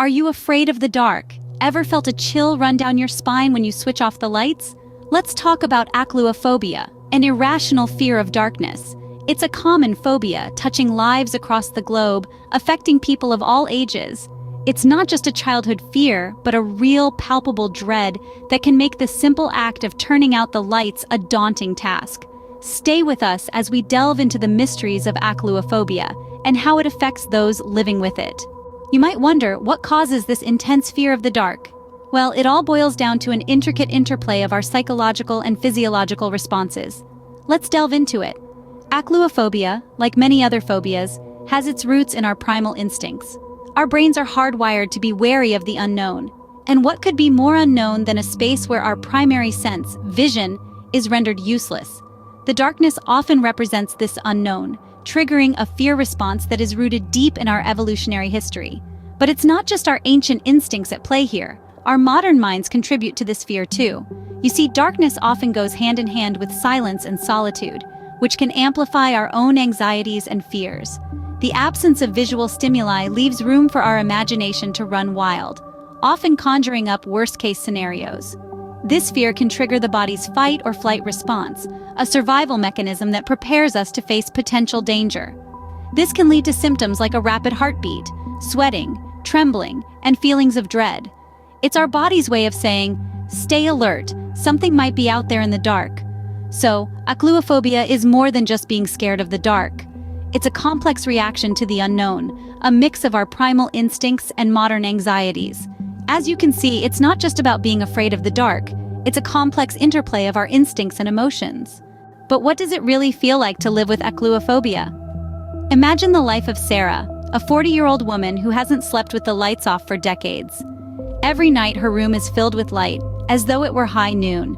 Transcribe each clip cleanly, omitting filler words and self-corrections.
Are you afraid of the dark? Ever felt a chill run down your spine when you switch off the lights? Let's talk about achluophobia, an irrational fear of darkness. It's a common phobia touching lives across the globe, affecting people of all ages. It's not just a childhood fear, but a real, palpable dread that can make the simple act of turning out the lights a daunting task. Stay with us as we delve into the mysteries of achluophobia and how it affects those living with it. You might wonder, what causes this intense fear of the dark? Well, it all boils down to an intricate interplay of our psychological and physiological responses. Let's delve into it. Achluophobia, like many other phobias, has its roots in our primal instincts. Our brains are hardwired to be wary of the unknown. And what could be more unknown than a space where our primary sense, vision, is rendered useless? The darkness often represents this unknown, triggering a fear response that is rooted deep in our evolutionary history. But it's not just our ancient instincts at play here. Our modern minds contribute to this fear too. You see, darkness often goes hand in hand with silence and solitude, which can amplify our own anxieties and fears. The absence of visual stimuli leaves room for our imagination to run wild, often conjuring up worst-case scenarios. This fear can trigger the body's fight or flight response, a survival mechanism that prepares us to face potential danger. This can lead to symptoms like a rapid heartbeat, sweating, trembling, and feelings of dread. It's our body's way of saying, stay alert, something might be out there in the dark. So, achluophobia is more than just being scared of the dark. It's a complex reaction to the unknown, a mix of our primal instincts and modern anxieties. As you can see, it's not just about being afraid of the dark. It's a complex interplay of our instincts and emotions. But what does it really feel like to live with achluophobia? Imagine the life of Sarah, a 40-year-old woman who hasn't slept with the lights off for decades. Every night her room is filled with light, as though it were high noon.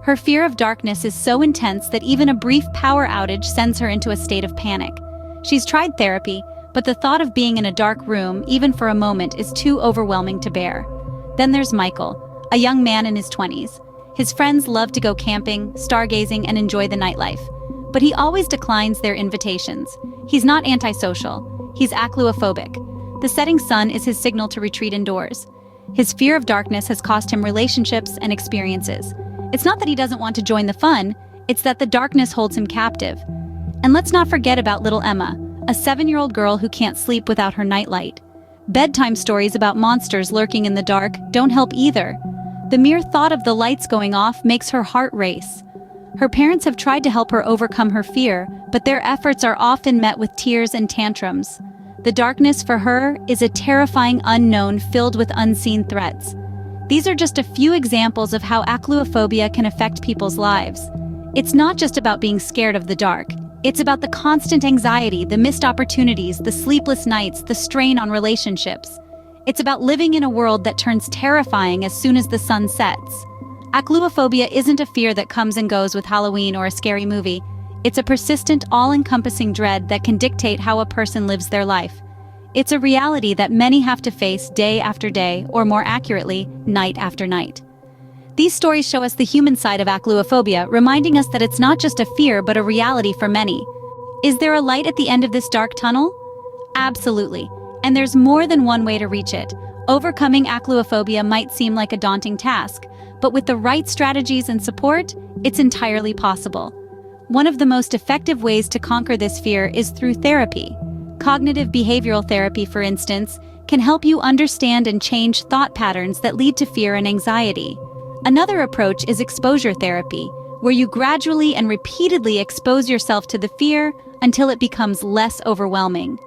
Her fear of darkness is so intense that even a brief power outage sends her into a state of panic. She's tried therapy, but the thought of being in a dark room, even for a moment, is too overwhelming to bear. Then there's Michael, a young man in his 20s. His friends love to go camping, stargazing, and enjoy the nightlife. But he always declines their invitations. He's not antisocial. He's achluophobic. The setting sun is his signal to retreat indoors. His fear of darkness has cost him relationships and experiences. It's not that he doesn't want to join the fun, it's that the darkness holds him captive. And let's not forget about little Emma, a 7-year-old girl who can't sleep without her nightlight. Bedtime stories about monsters lurking in the dark don't help either. The mere thought of the lights going off makes her heart race. Her parents have tried to help her overcome her fear, but their efforts are often met with tears and tantrums. The darkness for her is a terrifying unknown filled with unseen threats. These are just a few examples of how achluophobia can affect people's lives. It's not just about being scared of the dark. It's about the constant anxiety, the missed opportunities, the sleepless nights, the strain on relationships. It's about living in a world that turns terrifying as soon as the sun sets. Achluophobia isn't a fear that comes and goes with Halloween or a scary movie. It's a persistent, all-encompassing dread that can dictate how a person lives their life. It's a reality that many have to face day after day, or more accurately, night after night. These stories show us the human side of achluophobia, reminding us that it's not just a fear but a reality for many. Is there a light at the end of this dark tunnel? Absolutely. And there's more than one way to reach it. Overcoming achluophobia might seem like a daunting task, but with the right strategies and support, it's entirely possible. One of the most effective ways to conquer this fear is through therapy. Cognitive behavioral therapy, for instance, can help you understand and change thought patterns that lead to fear and anxiety. Another approach is exposure therapy, where you gradually and repeatedly expose yourself to the fear until it becomes less overwhelming.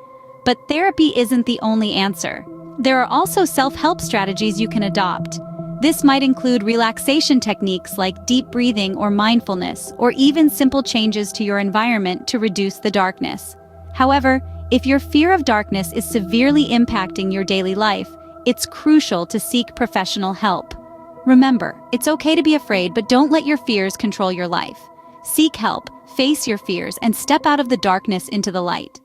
But therapy isn't the only answer. There are also self-help strategies you can adopt. This might include relaxation techniques like deep breathing or mindfulness, or even simple changes to your environment to reduce the darkness. However, if your fear of darkness is severely impacting your daily life, it's crucial to seek professional help. Remember, it's okay to be afraid, but don't let your fears control your life. Seek help, face your fears, and step out of the darkness into the light.